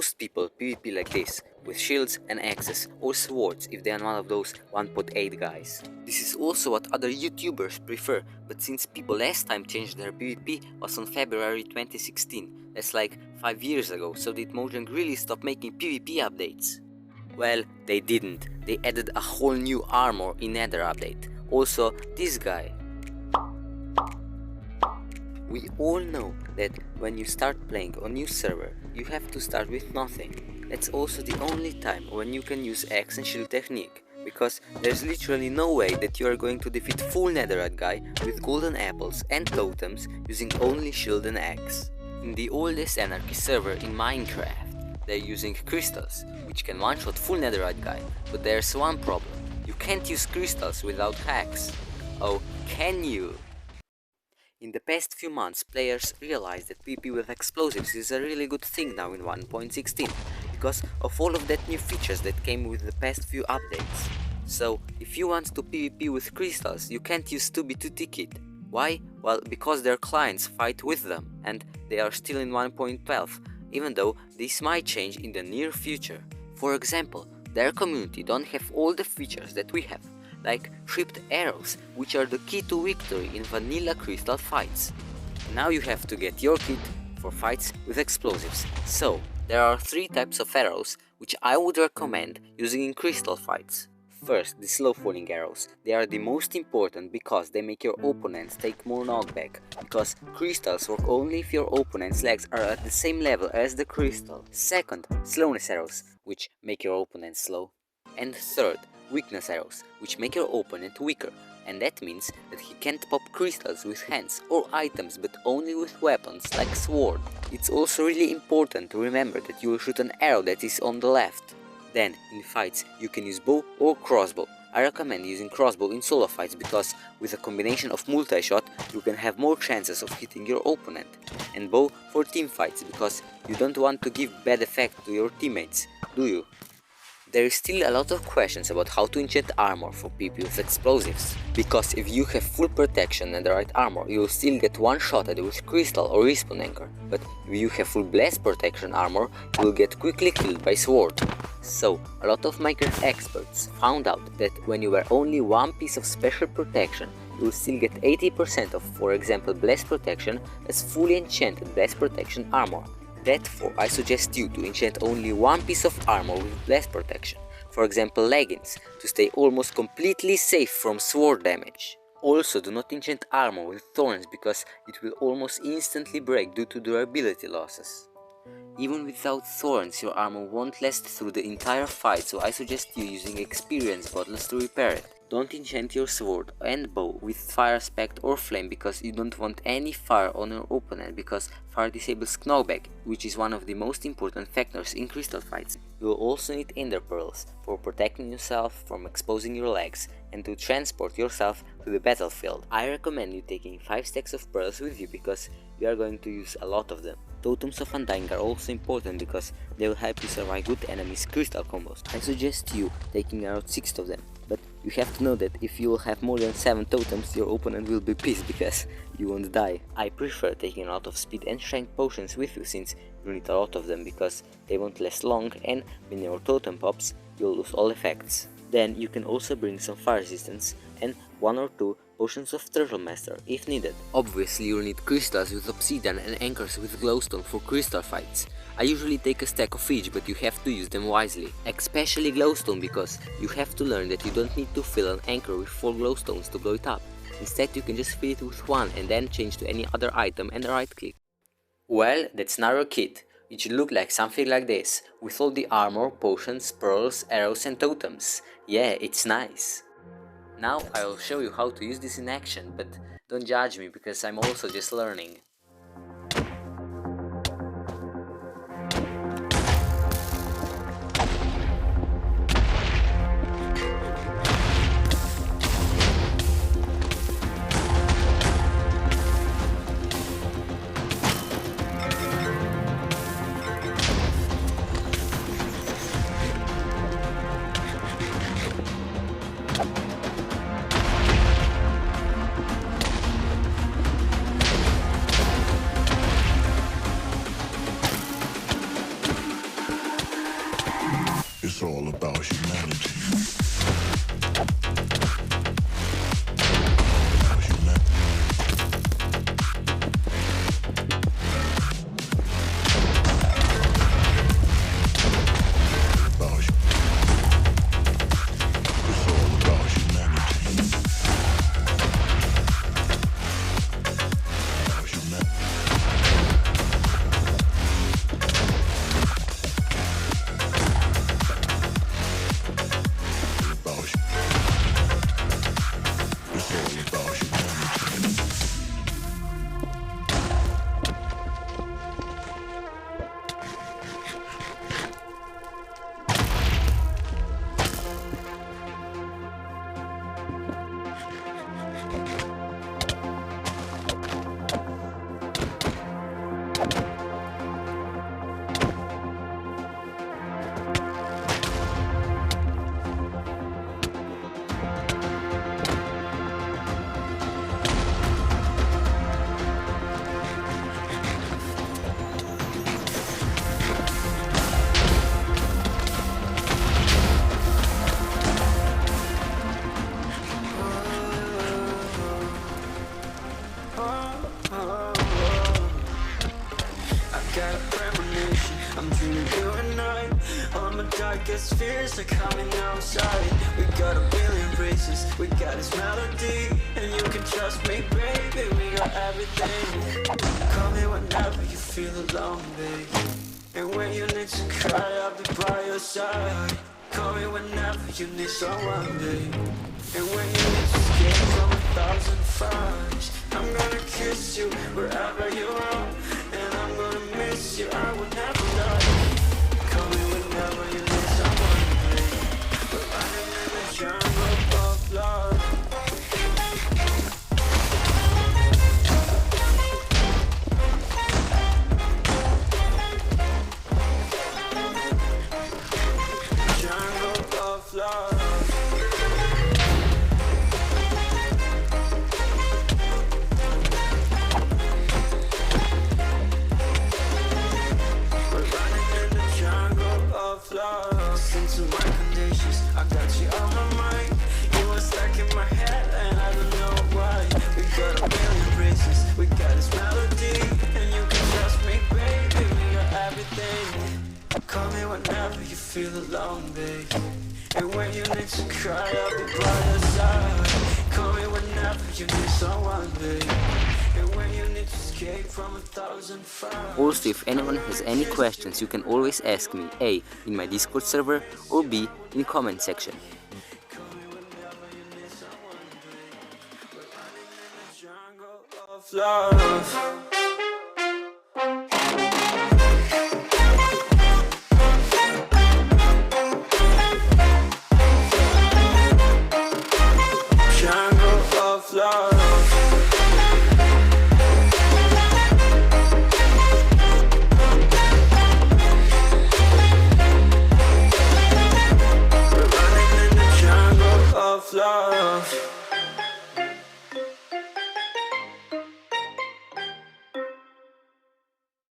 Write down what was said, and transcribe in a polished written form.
Most people PvP like this, with shields and axes, or swords if they are one of those 1.8 guys. This is also what other YouTubers prefer, but since people last time changed their PvP was on February 2016, that's like 5 years ago, so did Mojang really stop making PvP updates? Well, they didn't. They added a whole new armor in Nether update. Also, this guy. We all know that when you start playing on new server, you have to start with nothing. That's also the only time when you can use axe and shield technique, because there's literally no way that you are going to defeat full netherite guy with golden apples and totems using only shield and axe. In the oldest anarchy server in Minecraft, they're using crystals, which can one-shot full netherite guy, but there's one problem. You can't use crystals without hacks. Oh, can you? In the past few months, players realized that PvP with explosives is a really good thing now in 1.16, because of all of that new features that came with the past few updates. So, if you want to PvP with crystals, you can't use 2v2 ticket. Why? Well, because their clients fight with them, and they are still in 1.12, even though this might change in the near future. For example, their community don't have all the features that we have, like shipped arrows, which are the key to victory in vanilla crystal fights. Now you have to get your kit for fights with explosives. So, there are 3 types of arrows which I would recommend using in crystal fights. First, the slow falling arrows. They are the most important because they make your opponents take more knockback, because crystals work only if your opponent's legs are at the same level as the crystal. Second, slowness arrows, which make your opponent slow. And third, weakness arrows, which make your opponent weaker, and that means that he can't pop crystals with hands or items but only with weapons like sword. It's also really important to remember that you will shoot an arrow that is on the left. Then, in fights, you can use bow or crossbow. I recommend using crossbow in solo fights because with a combination of multi-shot you can have more chances of hitting your opponent, and bow for team fights because you don't want to give bad effect to your teammates, do you? There is still a lot of questions about how to enchant armor for PvP with explosives, because if you have full protection and the right armor, you will still get one-shotted with crystal or respawn anchor, but if you have full blast protection armor, you will get quickly killed by sword. So, a lot of Minecraft experts found out that when you wear only one piece of special protection, you will still get 80% of, for example, blast protection as fully enchanted blast protection armor. Therefore, I suggest you to enchant only one piece of armor with blast protection, for example leggings, to stay almost completely safe from sword damage. Also, do not enchant armor with thorns because it will almost instantly break due to durability losses. Even without thorns, your armor won't last through the entire fight, so I suggest you using experience bottles to repair it. Don't enchant your sword and bow with fire aspect or flame because you don't want any fire on your opponent, because fire disables knockback, which is one of the most important factors in crystal fights. You will also need ender pearls for protecting yourself from exposing your legs and to transport yourself to the battlefield. I recommend you taking 5 stacks of pearls with you because you are going to use a lot of them. Totems of Undying are also important because they will help you survive good enemies' crystal combos. I suggest you taking around 6 of them, but you have to know that if you will have more than 7 totems, your opponent will be pissed because you won't die. I prefer taking a lot of speed and strength potions with you since you need a lot of them because they won't last long, and when your totem pops, you'll lose all effects. Then you can also bring some fire resistance and 1 or 2 potions of Turtle Master if needed. Obviously you'll need crystals with obsidian and anchors with glowstone for crystal fights. I usually take a stack of each, but you have to use them wisely. Especially glowstone because you have to learn that you don't need to fill an anchor with 4 glowstones to blow it up. Instead you can just fill it with 1 and then change to any other item and right click. Well, that's now your kit. It should look like something like this, with all the armor, potions, pearls, arrows and totems. Yeah, it's nice. Now I'll show you how to use this in action, but don't judge me because I'm also just learning. all about humanity. I'm dreaming you and I. All my darkest fears are coming outside. We got a billion races, we got this melody, and you can trust me, baby, we got everything. Call me whenever you feel alone, baby, and when you need to cry, I'll be by your side. Call me whenever you need someone, baby, and when you need to escape from 1,000 fires. I'm gonna kiss you wherever you are, and I'm gonna miss you, I will never die. Call me whenever you need someone, baby. We're running in the jungle of love. Jungle of love. Listen to my conditions, I got you on my mind. You are stuck in my head and I don't know why. We got a billion races, we got this melody, and you can trust me, baby, we got everything. Call me whenever you feel alone, baby, and when you need to cry, I'll be by your side. Call me whenever you need someone, baby, and when you need to escape from 1,000 fires. Also, if anyone has any questions, you can always ask me A in my Discord server or B in the comment section. Love.